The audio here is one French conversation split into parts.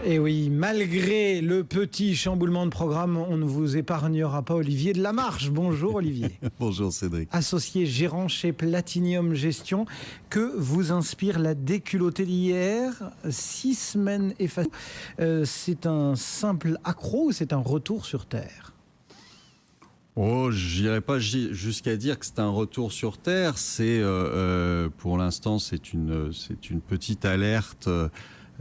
Et oui, malgré le petit chamboulement de programme, on ne vous épargnera pas Olivier de la Marche. Bonjour Olivier. Bonjour Cédric. Associé gérant chez Platinium Gestion, que vous inspire la déculottée d'hier? 6 semaines effacées. C'est un simple accro ou c'est un retour sur Terre? Oh, j'irai pas jusqu'à dire que c'est un retour sur Terre. C'est pour l'instant, c'est une petite alerte.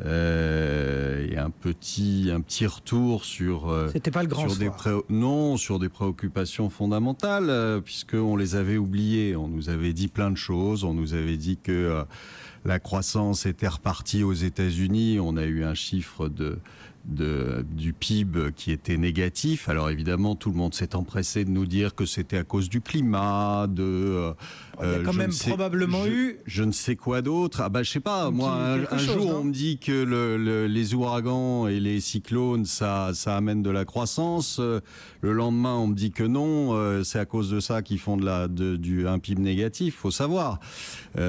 Et un petit retour sur c'était pas le grand soir. Sur des préoccupations fondamentales, puisqu'on les avait oubliées. On nous avait dit plein de choses. On nous avait dit que la croissance était repartie aux États-Unis. On a eu un chiffre du PIB qui était négatif. Alors évidemment, tout le monde s'est empressé de nous dire que c'était à cause du climat, il y a quand même probablement eu... Je ne sais quoi d'autre. Ah bah je sais pas, moi un jour on me dit que les ouragans et les cyclones ça amène de la croissance. Le lendemain on me dit que non, c'est à cause de ça qu'ils font un PIB négatif. Faut savoir.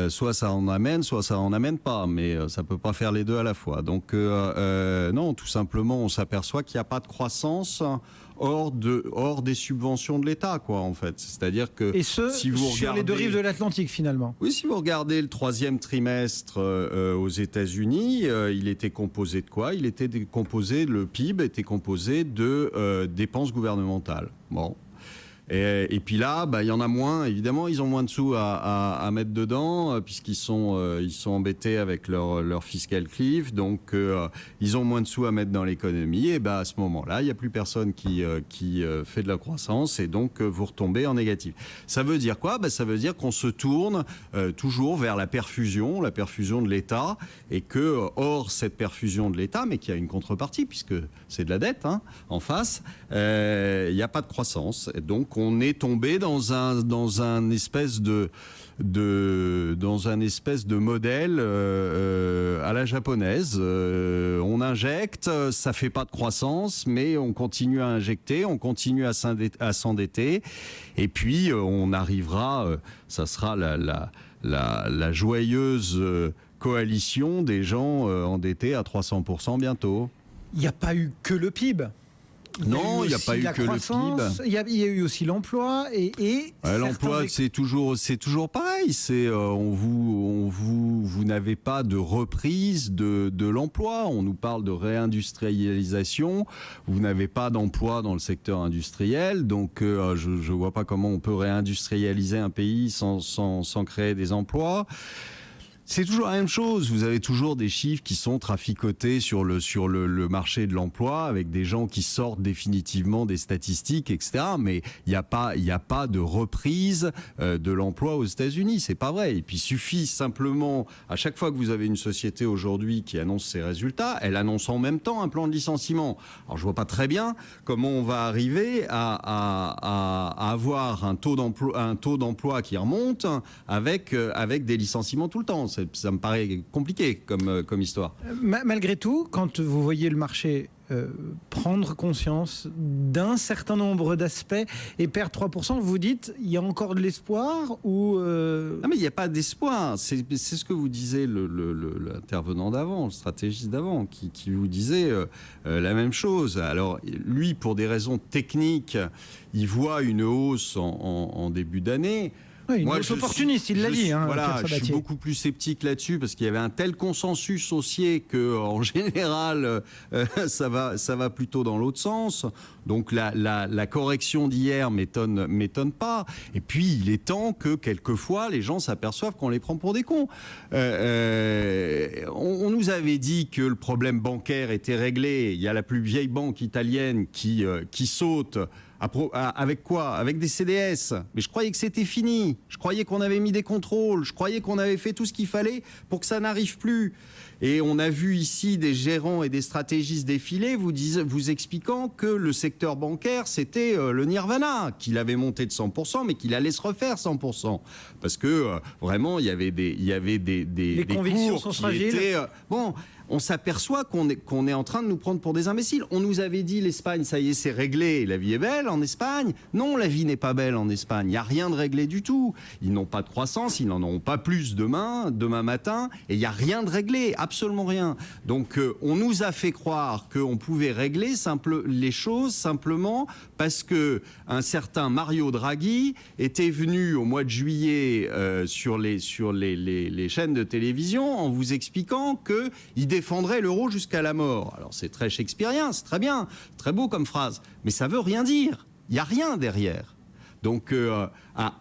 Soit ça en amène, soit ça en amène pas. Mais ça peut pas faire les deux à la fois. Donc non, tout simplement on s'aperçoit qu'il n'y a pas de croissance hors des subventions de l'État, quoi, en fait. C'est-à-dire que si vous regardez sur les deux rives de l'Atlantique, finalement. Oui, si vous regardez le 3e trimestre aux États-Unis, il était composé de quoi? Le PIB était composé de dépenses gouvernementales. Bon. Et puis là, il y en a moins. Évidemment, ils ont moins de sous à mettre dedans, puisqu'ils sont embêtés avec leur fiscal cliff. Donc, ils ont moins de sous à mettre dans l'économie. Et à ce moment-là, il n'y a plus personne qui fait de la croissance. Et donc, vous retombez en négatif. Ça veut dire quoi? Ça veut dire qu'on se tourne toujours vers la perfusion de l'État. Et que, hors cette perfusion de l'État, mais qui a une contrepartie, puisque c'est de la dette en face, il n'y a pas de croissance. Et donc, on est tombé dans un espèce de modèle à la japonaise. On injecte, ça fait pas de croissance, mais on continue à injecter, on continue à s'endetter, et puis on arrivera, ça sera la joyeuse coalition des gens endettés à 300% bientôt. Il n'y a pas eu que le PIB. Non, il n'y a pas eu que le PIB. Il y a eu aussi l'emploi l'emploi, c'est toujours pareil. Vous n'avez pas de reprise de l'emploi. On nous parle de réindustrialisation. Vous n'avez pas d'emploi dans le secteur industriel. Donc, je vois pas comment on peut réindustrialiser un pays sans créer des emplois. C'est toujours la même chose. Vous avez toujours des chiffres qui sont traficotés sur le marché de l'emploi, avec des gens qui sortent définitivement des statistiques, etc. Mais il n'y a pas de reprise de l'emploi aux États-Unis. C'est pas vrai. Et puis il suffit simplement, à chaque fois que vous avez une société aujourd'hui qui annonce ses résultats, elle annonce en même temps un plan de licenciement. Alors je vois pas très bien comment on va arriver à avoir un taux d'emploi qui remonte avec des licenciements tout le temps. Ça me paraît compliqué comme histoire. Malgré tout, quand vous voyez le marché prendre conscience d'un certain nombre d'aspects et perdre 3%, vous dites, il y a encore de l'espoir ou Non, mais il n'y a pas d'espoir. C'est ce que vous disiez l'intervenant d'avant, le stratégiste d'avant, qui vous disait la même chose. Alors, lui, pour des raisons techniques, il voit une hausse en début d'année. Oui, une hausse opportuniste, il l'a dit. Voilà, je suis beaucoup plus sceptique là-dessus parce qu'il y avait un tel consensus haussier que, en général, ça va plutôt dans l'autre sens. Donc la correction d'hier m'étonne pas. Et puis il est temps que quelquefois les gens s'aperçoivent qu'on les prend pour des cons. On nous avait dit que le problème bancaire était réglé. Il y a la plus vieille banque italienne qui saute. Avec quoi? Avec des CDS. Mais je croyais que c'était fini. Je croyais qu'on avait mis des contrôles. Je croyais qu'on avait fait tout ce qu'il fallait pour que ça n'arrive plus. Et on a vu ici des gérants et des stratégistes défiler vous expliquant que le secteur bancaire, c'était le nirvana, qu'il avait monté de 100%, mais qu'il allait se refaire 100%. Parce que vraiment, il y avait des les convictions cours sont qui fragiles. étaient... on s'aperçoit qu'on est en train de nous prendre pour des imbéciles. On nous avait dit l'Espagne, ça y est, c'est réglé, la vie est belle en Espagne. Non, la vie n'est pas belle en Espagne. Il n'y a rien de réglé du tout. Ils n'ont pas de croissance, ils n'en auront pas plus demain matin, et il n'y a rien de réglé, absolument absolument rien. Donc on nous a fait croire qu'on pouvait régler les choses simplement parce que un certain Mario Draghi était venu au mois de juillet sur les chaînes de télévision en vous expliquant qu'il défendrait l'euro jusqu'à la mort. Alors c'est très shakespearien, c'est très bien, très beau comme phrase, mais ça veut rien dire. Il n'y a rien derrière. Donc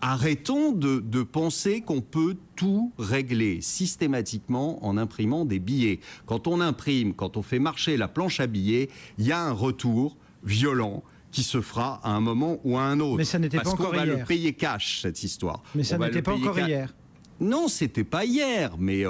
arrêtons de penser qu'on peut tout régler systématiquement en imprimant des billets. Quand on imprime, quand on fait marcher la planche à billets, il y a un retour violent qui se fera à un moment ou à un autre. Mais ça n'était pas encore hier. Parce qu'on va le payer cash, cette histoire. Mais ça n'était pas encore hier. Non, c'était pas hier, mais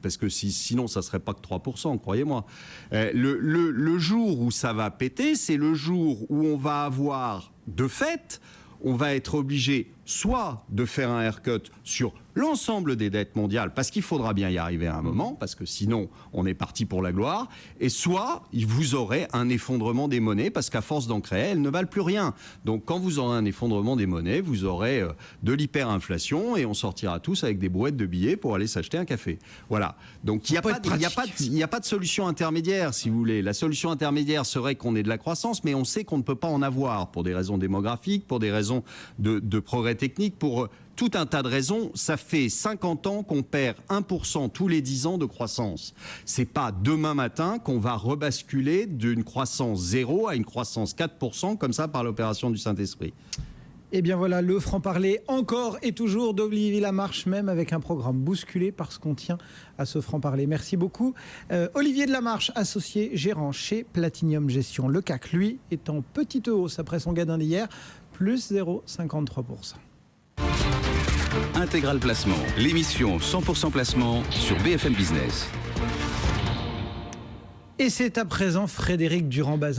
parce que sinon ça serait pas que 3%, croyez-moi. Le jour où ça va péter, c'est le jour où on va avoir, de fait, on va être obligé soit de faire un haircut sur l'ensemble des dettes mondiales, parce qu'il faudra bien y arriver à un moment, parce que sinon on est parti pour la gloire, et soit vous aurez un effondrement des monnaies, parce qu'à force d'en créer, elles ne valent plus rien. Donc quand vous aurez un effondrement des monnaies, vous aurez de l'hyperinflation, et on sortira tous avec des brouettes de billets pour aller s'acheter un café. Voilà. Donc il n'y a pas de solution intermédiaire, si vous voulez. La solution intermédiaire serait qu'on ait de la croissance, mais on sait qu'on ne peut pas en avoir, pour des raisons démographiques, pour des raisons de progrès technique, pour tout un tas de raisons. Ça fait 50 ans qu'on perd 1% tous les 10 ans de croissance. C'est pas demain matin qu'on va rebasculer d'une croissance 0 à une croissance 4% comme ça par l'opération du Saint-Esprit. Et bien voilà, le franc-parler encore et toujours d'Olivier Lamarche, même avec un programme bousculé parce qu'on tient à ce franc-parler. Merci beaucoup. Olivier de Lamarche, associé gérant chez Platinium Gestion. Le CAC, lui, est en petite hausse après son gain d'hier, plus 0,53%. Intégral Placement, l'émission 100% placement sur BFM Business. Et c'est à présent Frédéric Durand-Bazin